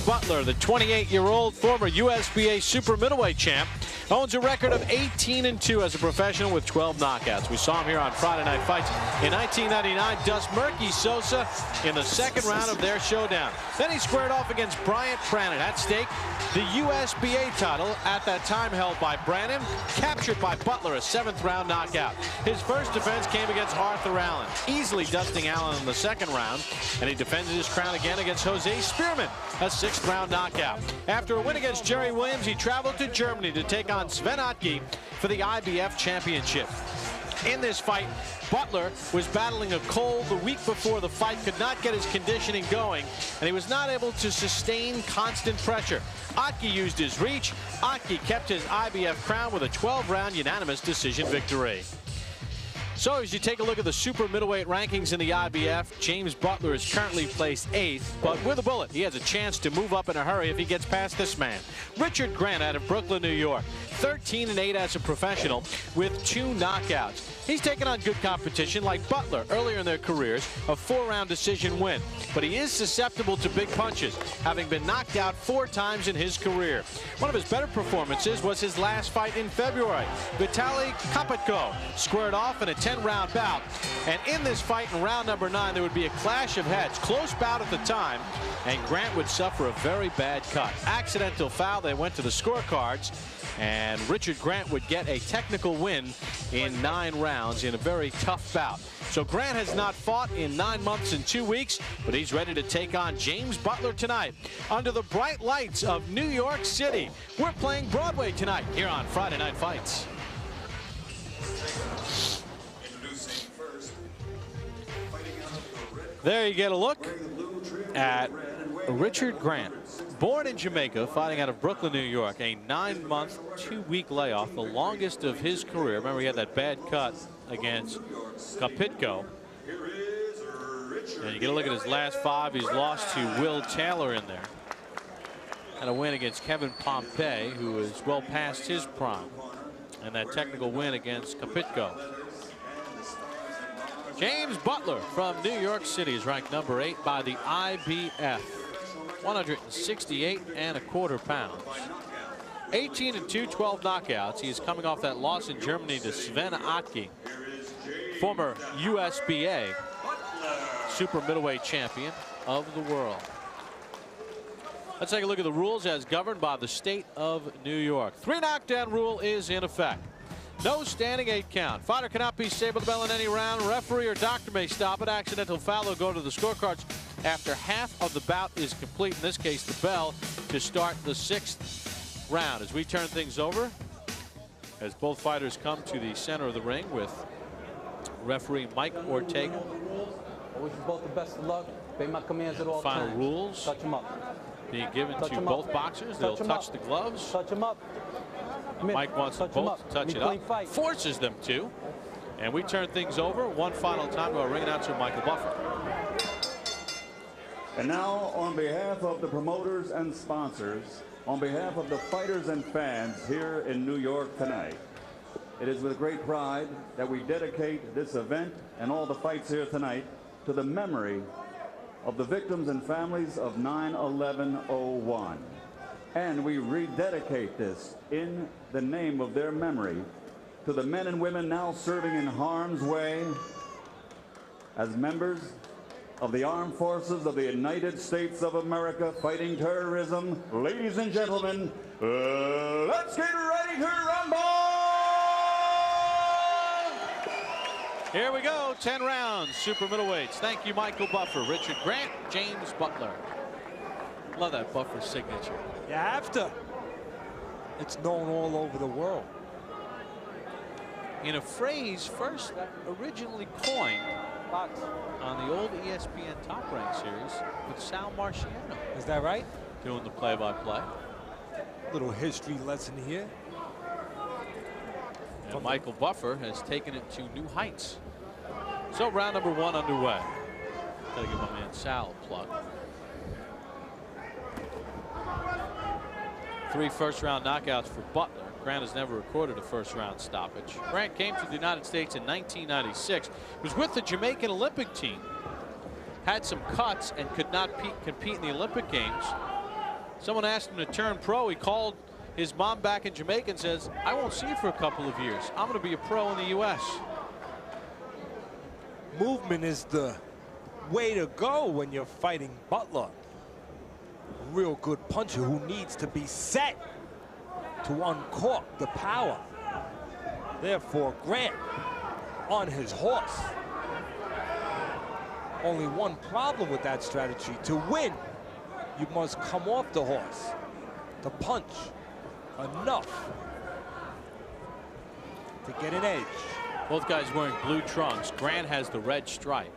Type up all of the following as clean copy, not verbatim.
Butler, the 28-year-old former USBA super middleweight champ, owns a record of 18-2 as a professional with 12 knockouts. We saw him here on Friday Night Fights in 1999, dust Murky Sosa in the second round of their showdown. Then he squared off against Bryant Brannan. At stake, the USBA title, at that time held by Brannan, captured by Butler, a 7th round knockout. His first defense came against Arthur Allen, easily dusting Allen in the second round, and he defended his crown again against Jose Spearman, a 6th round knockout. After a win against Jerry Williams, he traveled to Germany to take on Sven Otke for the IBF championship. In this fight, Butler was battling a cold the week before the fight, could not get his conditioning going, and he was not able to sustain constant pressure. Otke used his reach. Otke kept his IBF crown with a 12-round unanimous decision victory. So as you take a look at the super middleweight rankings in the IBF, James Butler is currently placed 8th, but with a bullet, he has a chance to move up in a hurry if he gets past this man. Richard Grant out of Brooklyn, New York, 13-8 as a professional with 2 knockouts. He's taken on good competition like Butler earlier in their careers, a 4-round decision win. But he is susceptible to big punches, having been knocked out 4 times in his career. One of his better performances was his last fight in February. Vitaly Klitschko squared off in a 10-round bout. And in this fight in round number 9, there would be a clash of heads. Close bout at the time, and Grant would suffer a very bad cut. Accidental foul. They went to the scorecards, and Richard Grant would get a technical win in 9 rounds in a very tough bout. So Grant has not fought in 9 months and 2 weeks, but he's ready to take on James Butler tonight under the bright lights of New York City. We're playing Broadway tonight here on Friday Night Fights. There you get a look at Richard Grant, born in Jamaica, fighting out of Brooklyn, New York. A 9-month, 2-week layoff, the longest of his career. Remember, he had that bad cut against Klitschko. And you get a look at his last 5. He's lost to Will Taylor in there. And a win against Kevin Pompey, who is well past his prime. And that technical win against Klitschko. James Butler from New York City is ranked number 8 by the IBF. 168.25 pounds. 18-2, 12 knockouts. He is coming off that loss in Germany to Sven Otke, former USBA super middleweight champion of the world. Let's take a look at the rules as governed by the state of New York. 3 knockdown rule is in effect. No standing 8 count. Fighter cannot be saved with the bell in any round. Referee or doctor may stop it. Accidental foul will go to the scorecards after half of the bout is complete. In this case, the bell to start the 6th round. As we turn things over, as both fighters come to the center of the ring with referee Mike Ortega. I wish you both the best of luck. Obey my commands at all times. Final rules Touch them up. being given to both boxers. They'll touch the gloves. Touch them up. Mike wants them both to touch it up, forces them to. And we turn things over one final time to our ring announcer, Michael Buffer. And now, on behalf of the promoters and sponsors, on behalf of the fighters and fans here in New York tonight, it is with great pride that we dedicate this event and all the fights here tonight to the memory of the victims and families of 9/11/01. And we rededicate this in the name of their memory to the men and women now serving in harm's way as members of the armed forces of the United States of America fighting terrorism. Ladies and gentlemen, let's get ready to rumble! Here we go, 10 rounds, super middleweights. Thank you, Michael Buffer. Richard Grant, James Butler. Love that Buffer signature. You have to. It's known all over the world. In a phrase first originally coined on the old ESPN Top Rank series with Sal Marciano. Is that right? Doing the play-by-play. Little history lesson here. And Michael Buffer has taken it to new heights. So round number 1 underway. Gotta give my man Sal a plug. 3 first-round knockouts for Butler. Grant has never recorded a first-round stoppage. Grant came to the United States in 1996. Was with the Jamaican Olympic team. Had some cuts and could not compete in the Olympic Games. Someone asked him to turn pro. He called his mom back in Jamaica and says, I won't see you for a couple of years. I'm going to be a pro in the U.S. Movement is the way to go when you're fighting Butler. A real good puncher who needs to be set to uncork the power. Therefore, Grant on his horse. Only one problem with that strategy. To win, you must come off the horse to punch enough to get an edge. Both guys wearing blue trunks. Grant has the red stripe.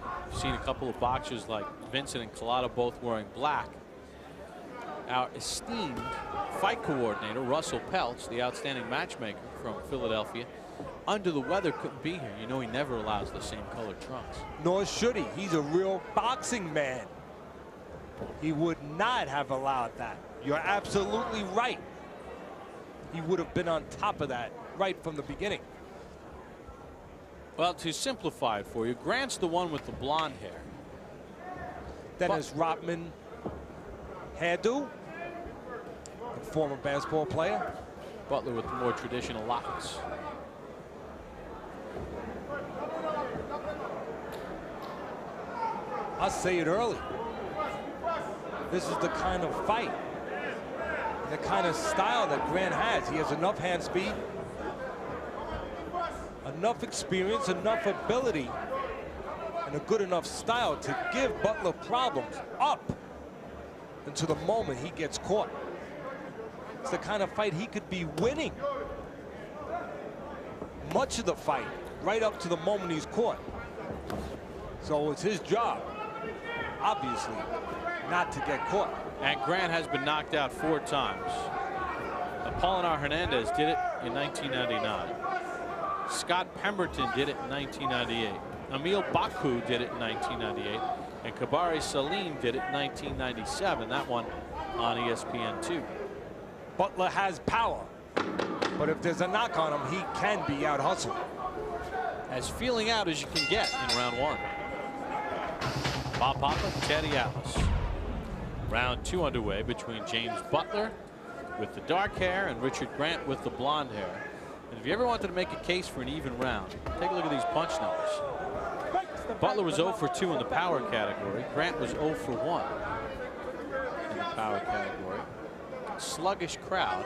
I've seen a couple of boxers like Vincent and Collada both wearing black. Our esteemed fight coordinator, Russell Peltz, the outstanding matchmaker from Philadelphia, under the weather, couldn't be here. You know he never allows the same color trunks. Nor should he. He's a real boxing man. He would not have allowed that. You're absolutely right. He would have been on top of that right from the beginning. Well, to simplify it for you, Grant's the one with the blonde hair. Dennis Rodman hairdo, a former basketball player. Butler with the more traditional locks. I'll say it early. This is the kind of fight, the kind of style that Grant has. He has enough hand speed, enough experience, enough ability, and a good enough style to give Butler problems up until the moment he gets caught. It's the kind of fight he could be winning much of the fight right up to the moment he's caught. So it's his job, obviously, not to get caught. And Grant has been knocked out 4 times. Apolinar Hernandez did it in 1999. Scott Pemberton did it in 1998. Emil Baku did it in 1998. And Kabari Salim did it in 1997. That one on ESPN2. Butler has power, but if there's a knock on him, he can be out hustled. As feeling out as you can get in round 1. Bob Papa, Teddy Atlas. Round 2 underway between James Butler with the dark hair and Richard Grant with the blonde hair. And if you ever wanted to make a case for an even round, take a look at these punch numbers. Butler was 0 for 2 in the power category. Grant was 0 for 1 in the power category. Sluggish crowd,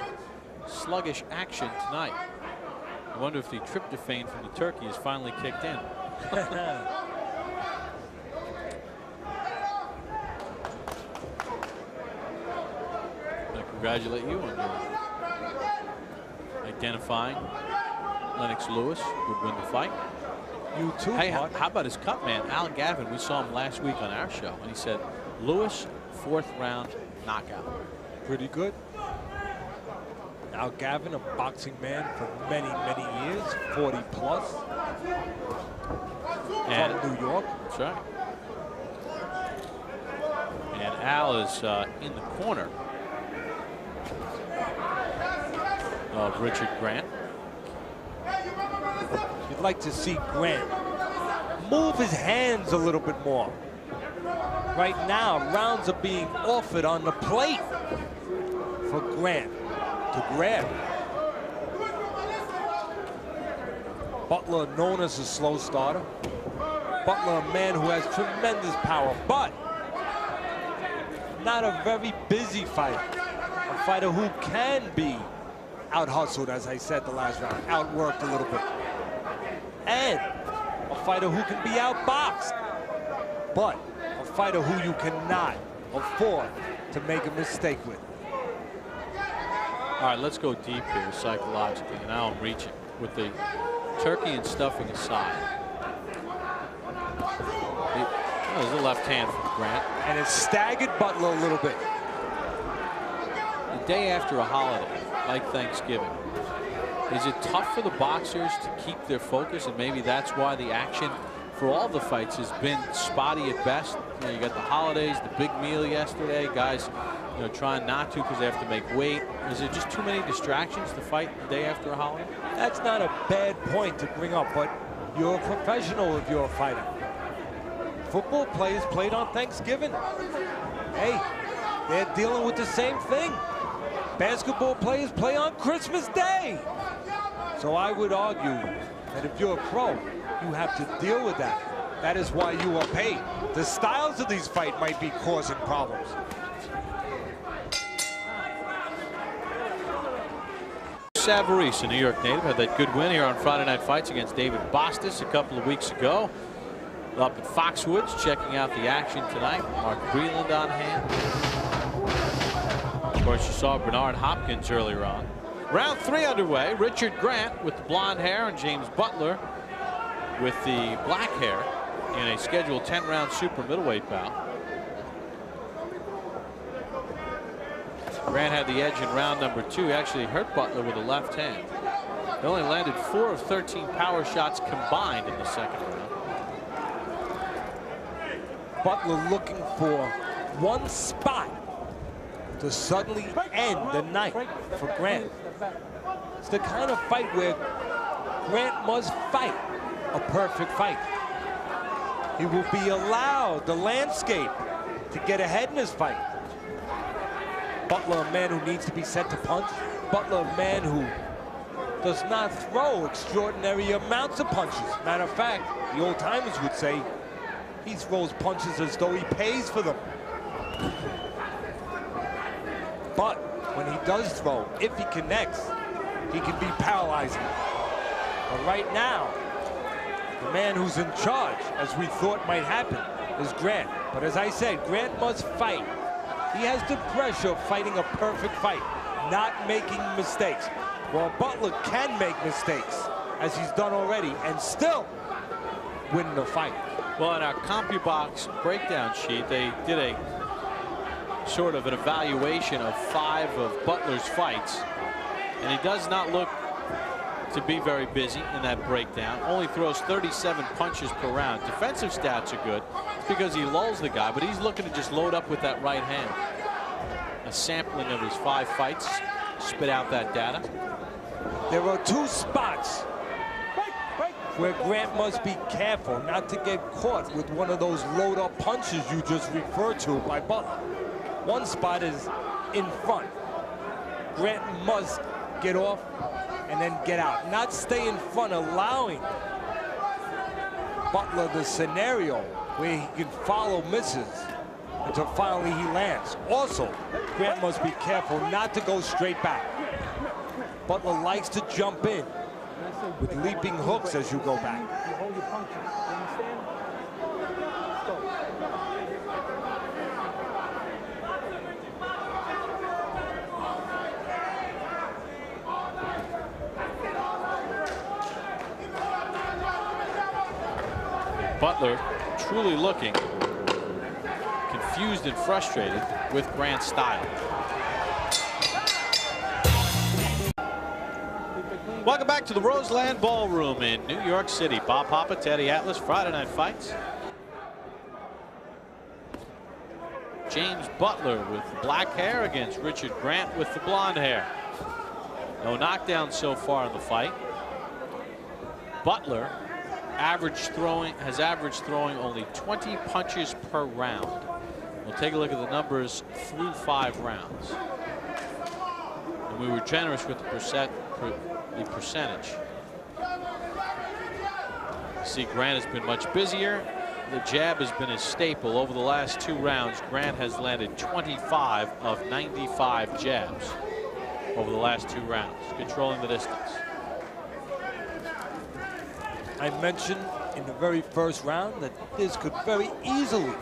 sluggish action tonight. I wonder if the tryptophan from the turkey has finally kicked in. I congratulate you on your identifying Lennox Lewis would win the fight. You too, hey, how partner. about his cut man, Al Gavin? We saw him last week on our show, and he said Lewis 4th round knockout. Pretty good. Al Gavin, a boxing man for many, many years, 40 plus. And from New York. That's right. And Al is in the corner of Richard Grant. You'd like to see Grant move his hands a little bit more. Right now, rounds are being offered on the plate for Grant to grab. Butler, known as a slow starter. Butler, a man who has tremendous power, but not a very busy fighter. A fighter who can be out-hustled, as I said the last round, outworked a little bit. And a fighter who can be outboxed, but a fighter who you cannot afford to make a mistake with. All right, let's go deep here psychologically. And now I'm reaching with the turkey and stuffing aside. There's the left hand from Grant. And it staggered Butler a little bit. The day after a holiday, like Thanksgiving, is it tough for the boxers to keep their focus? And maybe that's why the action for all the fights has been spotty at best. You know, you got the holidays, the big meal yesterday, guys, you know, trying not to because they have to make weight. Is it just too many distractions to fight the day after a holiday? That's not a bad point to bring up, but you're a professional if you're a fighter. Football players played on Thanksgiving. Hey, they're dealing with the same thing. Basketball players play on Christmas Day. So I would argue that if you're a pro, you have to deal with that. That is why you are paid. The styles of these fights might be causing problems. Savarese, a New York native, had that good win here on Friday Night Fights against David Bostis a couple of weeks ago. Up at Foxwoods, checking out the action tonight. Mark Breland on hand. Of course, you saw Bernard Hopkins earlier on. Round 3 underway. Richard Grant with the blonde hair and James Butler with the black hair in a scheduled 10-round super middleweight bout. Grant had the edge in round number 2. He actually hurt Butler with a left hand. He only landed 4 of 13 power shots combined in the second round. Butler looking for one spot to suddenly end the night for Grant. It's the kind of fight where Grant must fight a perfect fight. He will be allowed the landscape to get ahead in his fight. Butler, a man who needs to be set to punch. Butler, a man who does not throw extraordinary amounts of punches. Matter of fact, the old timers would say he throws punches as though he pays for them. But when he does throw, if he connects, he can be paralyzing. But right now, the man who's in charge, as we thought might happen, is Grant. But as I said, Grant must fight. He has the pressure of fighting a perfect fight, not making mistakes. Well, Butler can make mistakes, as he's done already, and still win the fight. Well, in our CompuBox breakdown sheet, they did a sort of an evaluation of 5 of Butler's fights, and he does not look to be very busy in that breakdown. Only throws 37 punches per round. Defensive stats are good. It's because he lulls the guy, but he's looking to just load up with that right hand. A sampling of his 5 fights spit out that data. There are 2 spots where Grant must be careful not to get caught with one of those load-up punches you just referred to by Butler. One spot is in front. Grant must get off and then get out, not stay in front, allowing Butler the scenario where he can follow misses until finally he lands. Also, Grant must be careful not to go straight back. Butler likes to jump in with leaping hooks as you go back. You hold your punches. You understand? Butler truly looking confused and frustrated with Grant's style. Welcome back to the Roseland Ballroom in New York City. Bob Papa, Teddy Atlas, Friday Night Fights. James Butler with the black hair against Richard Grant with the blonde hair. No knockdown so far in the fight. Butler has averaged throwing only 20 punches per round. We'll take a look at the numbers through 5 rounds. And we were generous with the percentage. See, Grant has been much busier. The jab has been his staple. Over the last 2 rounds, Grant has landed 25 of 95 jabs over the last 2 rounds, controlling the distance. I mentioned in the very first round that this could very easily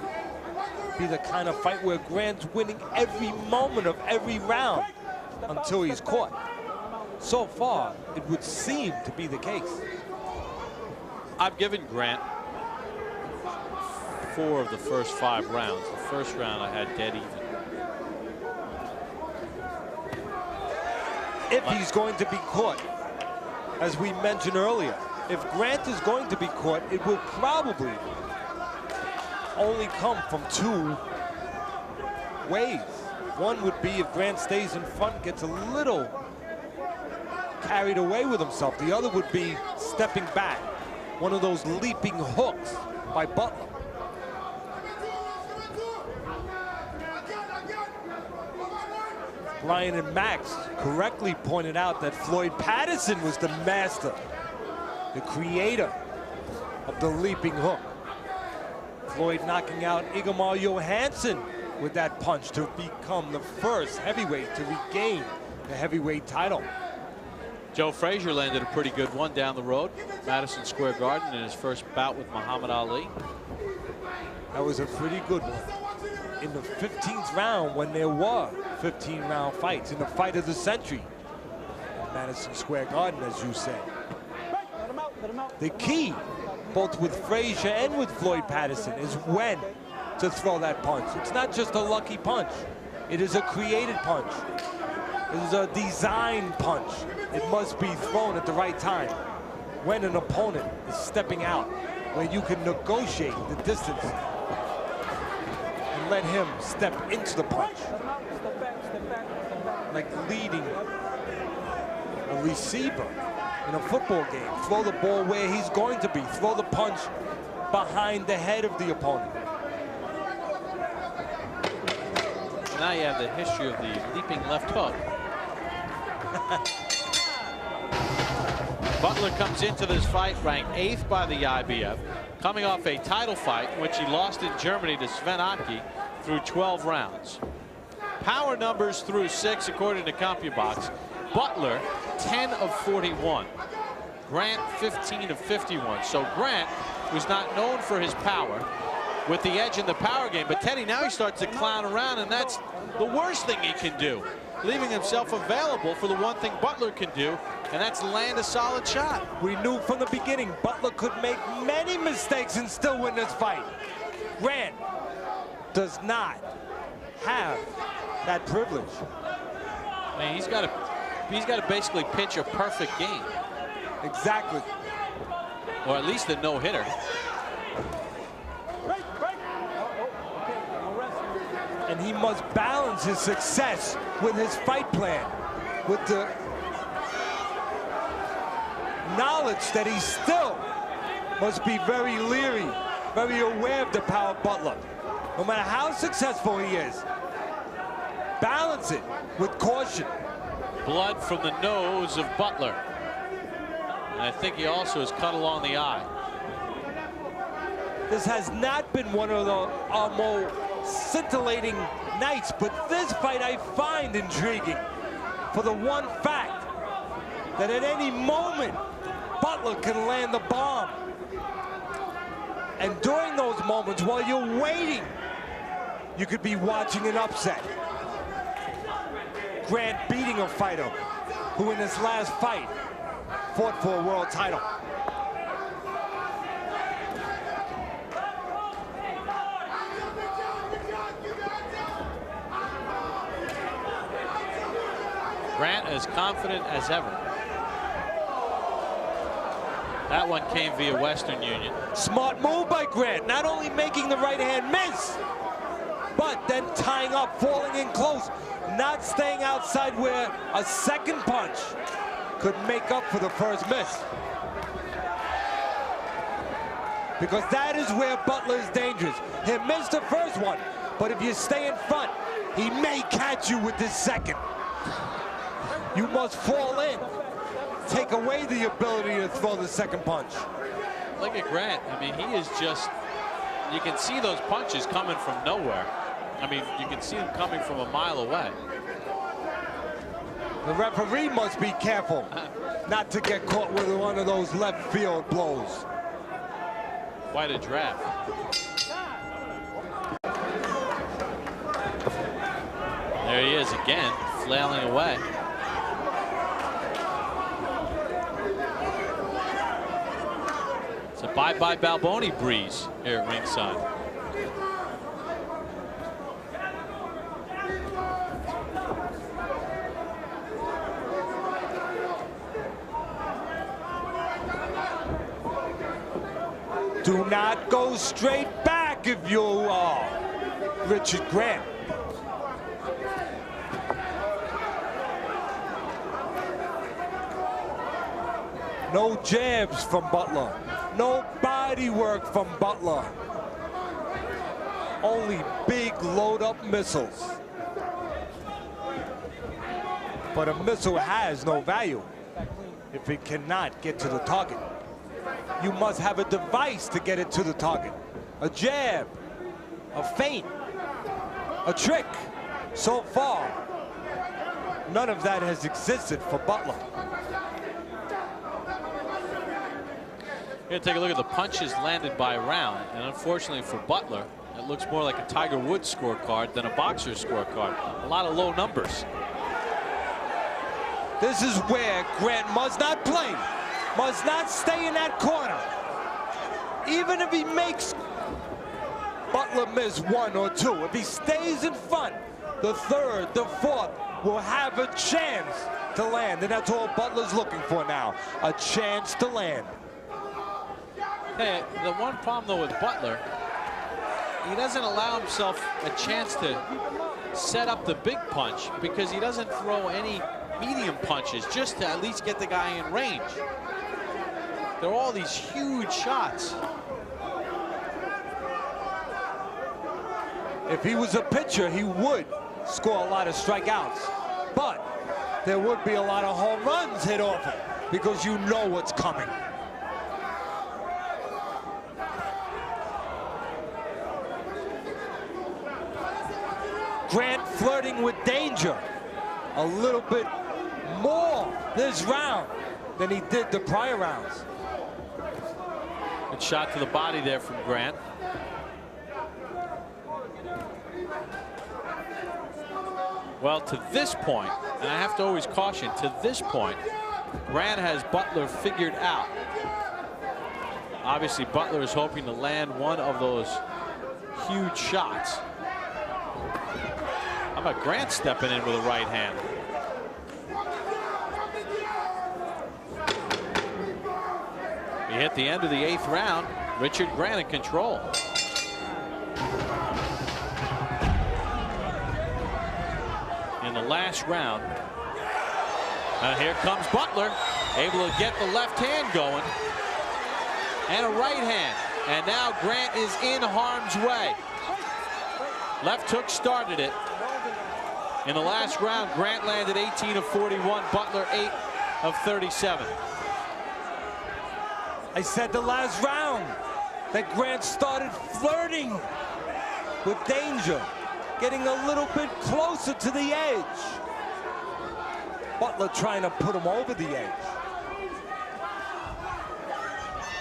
be the kind of fight where Grant's winning every moment of every round until he's caught. So far, it would seem to be the case. I've given Grant 4 of the first 5 rounds. The first round I had dead even. If he's going to be caught, as we mentioned earlier, if Grant is going to be caught, it will probably only come from 2 ways. One would be if Grant stays in front, gets a little carried away with himself. The other would be stepping back. One of those leaping hooks by Butler. Ryan and Max correctly pointed out that Floyd Patterson was the master, the creator of the leaping hook. Floyd knocking out Ingemar Johansson with that punch to become the first heavyweight to regain the heavyweight title. Joe Frazier landed a pretty good one down the road, Madison Square Garden, in his first bout with Muhammad Ali. That was a pretty good one. In the 15th round, when there were 15-round fights, in the fight of the century at Madison Square Garden, as you said. The key, both with Frazier and with Floyd Patterson, is when to throw that punch. It's not just a lucky punch. It is a created punch. It is a designed punch. It must be thrown at the right time, when an opponent is stepping out, where you can negotiate the distance and let him step into the punch. Like leading a receiver in a football game. Throw the ball where he's going to be. Throw the punch behind the head of the opponent. Now you have the history of the leaping left hook. Butler comes into this fight ranked 8th by the IBF, coming off a title fight in which he lost in Germany to Sven Otke through 12 rounds. Power numbers through 6 according to CompuBox. Butler 10 of 41. Grant 15 of 51. So Grant was not known for his power with the edge in the power game. But Teddy, now he starts to clown around, and that's the worst thing he can do, leaving himself available for the one thing Butler can do, and that's land a solid shot. We knew from the beginning Butler could make many mistakes and still win this fight. Grant does not have that privilege. I mean, he's got to basically pitch a perfect game. Exactly. Or at least a no-hitter. And he must balance his success with his fight plan, with the knowledge that he still must be very leery, very aware of the power of Butler. No matter how successful he is, balance it with caution. Blood from the nose of Butler. And I think he also is cut along the eye. This has not been one of our more scintillating nights, but this fight I find intriguing for the one fact that at any moment Butler can land the bomb. And during those moments, while you're waiting, you could be watching an upset. Grant beating a fighter who in this last fight fought for a world title. Grant as confident as ever. That one came via Western Union. Smart move by Grant, not only making the right hand miss, but then tying up, falling in close, not staying outside where a second punch could make up for the first miss. Because that is where Butler is dangerous. He missed the first one, but if you stay in front, he may catch you with this second. You must fall in, take away the ability to throw the second punch. Look at Grant. I mean, he is just, you can see those punches coming from nowhere. I mean, you can see them coming from a mile away. The referee must be careful not to get caught with one of those left field blows. Quite a draft. There he is again, flailing away. It's a bye-bye Balboni breeze here at ringside. Do not go straight back if you are Richard Grant. No jabs from Butler. No body work from Butler. Only big load-up missiles. But a missile has no value if it cannot get to the target. You must have a device to get it to the target. A jab, a feint, a trick. So far, none of that has existed for Butler. Here, take a look at the punches landed by round, and unfortunately for Butler, it looks more like a Tiger Woods scorecard than a boxer's scorecard. A lot of low numbers. This is where Grant must not play, must not stay in that corner. Even if he makes Butler miss 1 or 2, if he stays in front, the third, the fourth will have a chance to land, and that's all Butler's looking for now, a chance to land. Hey, the one problem though with Butler, he doesn't allow himself a chance to set up the big punch because he doesn't throw any medium punches just to at least get the guy in range. There are all these huge shots. If he was a pitcher, he would score a lot of strikeouts, but there would be a lot of home runs hit off him because you know what's coming. Grant flirting with danger a little bit more this round than he did the prior rounds. Good shot to the body there from Grant. Well, to this point, and I have to always caution, to this point, Grant has Butler figured out. Obviously, Butler is hoping to land one of those huge shots. How about Grant stepping in with a right hand? He hit the end of the 8th round. Richard Grant in control. In the last round. Here comes Butler, able to get the left hand going. And a right hand. And now Grant is in harm's way. Left hook started it. In the last round, Grant landed 18 of 41, Butler 8 of 37. I said the last round that Grant started flirting with danger, getting a little bit closer to the edge. Butler trying to put him over the edge.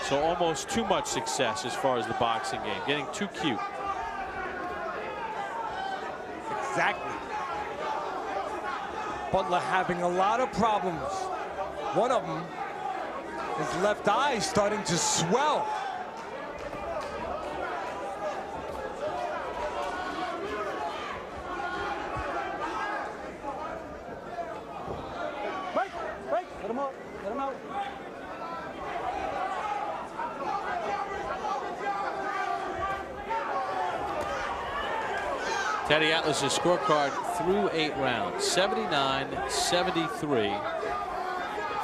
So almost too much success as far as the boxing game, getting too cute. Exactly. Butler having a lot of problems. One of them, his left eye starting to swell. Break, let him out, let him out. Teddy Atlas's scorecard through 8 rounds, 79-73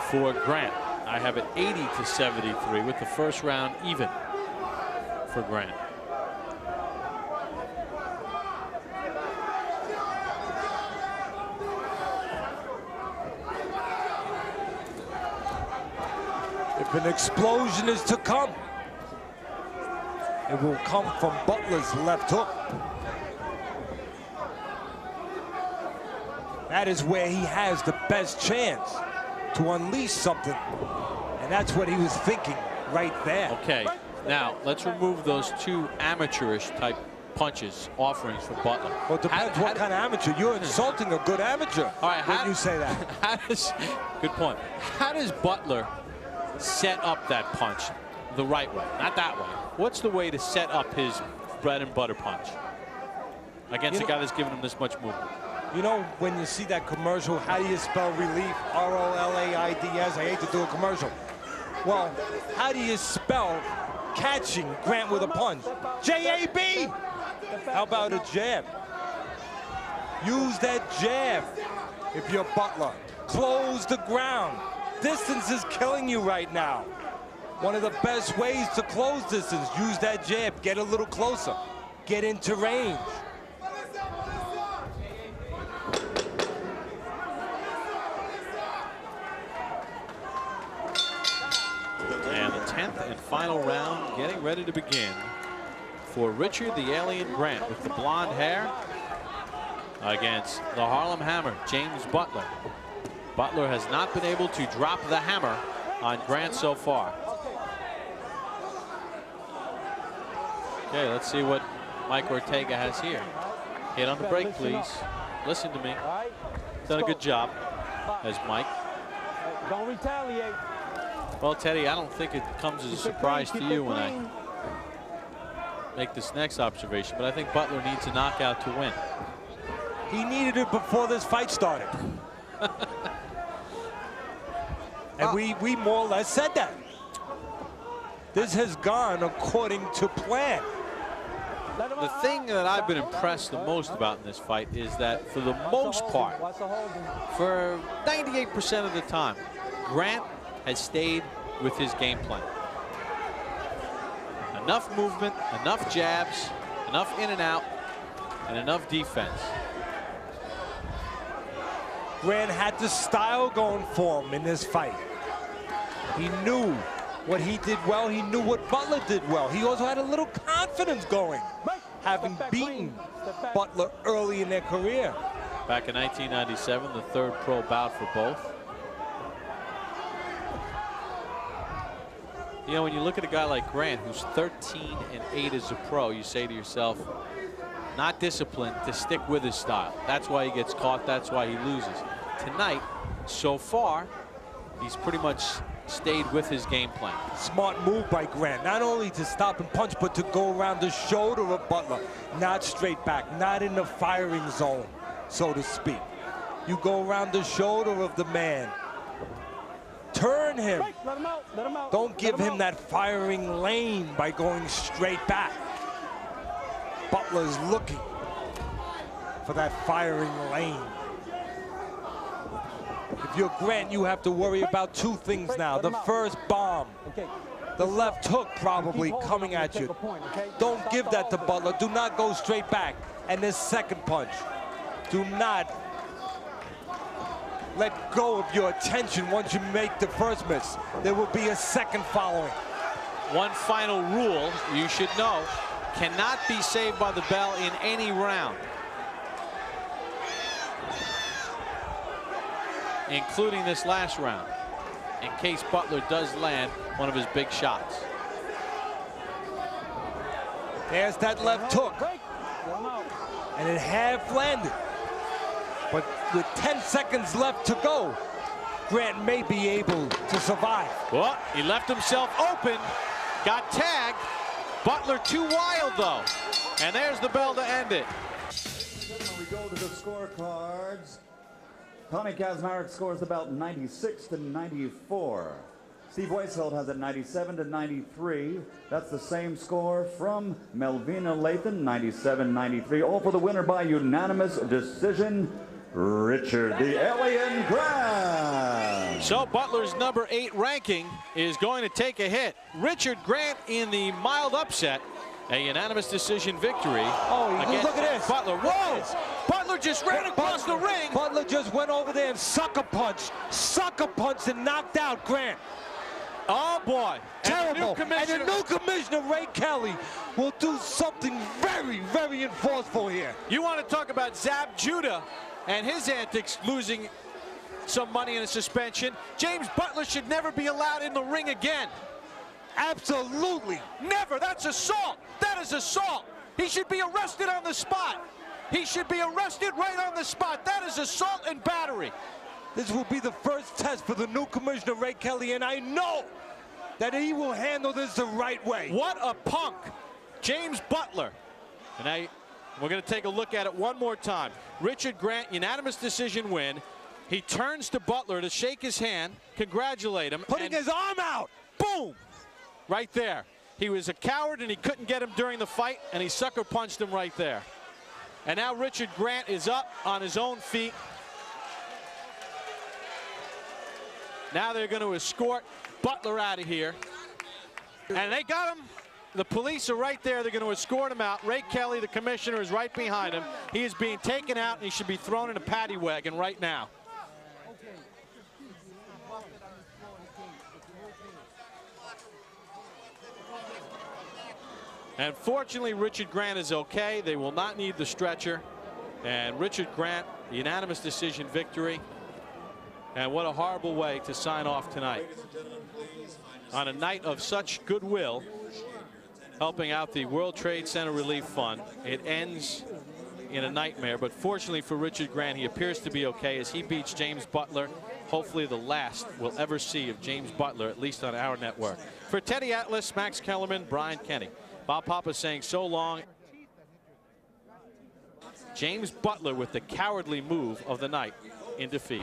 for Grant. I have it 80-73 with the first round even for Grant. If an explosion is to come, it will come from Butler's left hook. That is where he has the best chance to unleash something. And that's what he was thinking right there. Okay, now let's remove those two amateurish type punches offerings for Butler. Well, it depends what kind of amateur. You're insulting a good amateur when you say that. Good point. How does Butler set up that punch the right way? Not that way. What's the way to set up his bread and butter punch against a guy that's giving him this much movement? You know, when you see that commercial, how do you spell relief? R-O-L-A-I-D-S. I hate to do a commercial. Well, how do you spell catching Grant with a punch? J-A-B! How about a jab? Use that jab if you're Butler. Close the ground. Distance is killing you right now. One of the best ways to close distance, use that jab. Get a little closer. Get into range. final round getting ready to begin for Richard the Alien Grant with the blonde hair against the Harlem Hammer, James Butler. Butler has not been able to drop the hammer on Grant so far. Okay, let's see what Mike Ortega has here. Hit on the break, please. Listen to me. Done a good job as Mike. Don't retaliate. Well, Teddy, I don't think it comes as a surprise to you when I make this next observation, but I think Butler needs a knockout to win. He needed it before this fight started. And we more or less said that. This has gone according to plan. The thing that I've been impressed the most about in this fight is that for the most part, for 98% of the time, Grant has stayed with his game plan. Enough movement, enough jabs, enough in and out, and enough defense. Grant had the style going for him in this fight. He knew what he did well. He knew what Butler did well. He also had a little confidence going, having beaten Butler early in their career. Back in 1997, the third pro bout for both. You know, when you look at a guy like Grant, who's 13-8 as a pro, you say to yourself, not disciplined to stick with his style. That's why he gets caught. That's why he loses. Tonight, so far, he's pretty much stayed with his game plan. Smart move by Grant, not only to stop and punch, but to go around the shoulder of Butler, not straight back, not in the firing zone, so to speak. You go around the shoulder of the man. Turn him. Don't give him that firing lane by going straight back. Butler's looking for that firing lane. If you're Grant, you have to worry about two things now. The first bomb, the left hook probably coming at you. Don't give that to Butler. Do not go straight back. And this second punch, do not let go of your attention once you make the first miss. There will be a second following. One final rule you should know: cannot be saved by the bell in any round, including this last round, in case Butler does land one of his big shots. There's that left hook. And it half landed. But with 10 seconds left to go, Grant may be able to survive. Well, he left himself open, got tagged. Butler too wild, though. And there's the bell to end it. When we go to the scorecards, Tommy Kazmarek scores about 96-94. Steve Weisheld has it 97-93. That's the same score from Melvina Lathan, 97-93. All for the winner by unanimous decision, Richard the Alien Grant. So Butler's #8 ranking is going to take a hit. Richard Grant in the mild upset, a unanimous decision victory. Oh, look at this. Butler. Whoa! Butler just ran across the ring. Butler just went over there and sucker punched and knocked out Grant. Oh boy. Terrible. And the new commissioner, Ray Kelly, will do something very, very enforceful here. You want to talk about Zab Judah and his antics, losing some money in a suspension. James Butler should never be allowed in the ring again. Absolutely. Never. That's assault. That is assault. He should be arrested on the spot. He should be arrested right on the spot. That is assault and battery. This will be the first test for the new commissioner, Ray Kelly, and I know that he will handle this the right way. What a punk, James Butler. And we're going to take a look at it one more time. Richard Grant, unanimous decision win. He turns to Butler to shake his hand, congratulate him. Putting his arm out. Boom! Right there. He was a coward and he couldn't get him during the fight, and he sucker punched him right there. And now Richard Grant is up on his own feet. Now they're going to escort Butler out of here. And they got him. The police are right there. They're going to escort him out. Ray Kelly, the commissioner, is right behind him. He is being taken out, and he should be thrown in a paddy wagon right now. And fortunately, Richard Grant is okay. They will not need the stretcher. And Richard Grant, unanimous decision victory. And what a horrible way to sign off tonight. On a night of such goodwill, helping out the World Trade Center Relief Fund. It ends in a nightmare, but fortunately for Richard Grant, he appears to be okay as he beats James Butler. Hopefully the last we'll ever see of James Butler, at least on our network. For Teddy Atlas, Max Kellerman, Brian Kenny. Bob Papa saying so long. James Butler with the cowardly move of the night in defeat.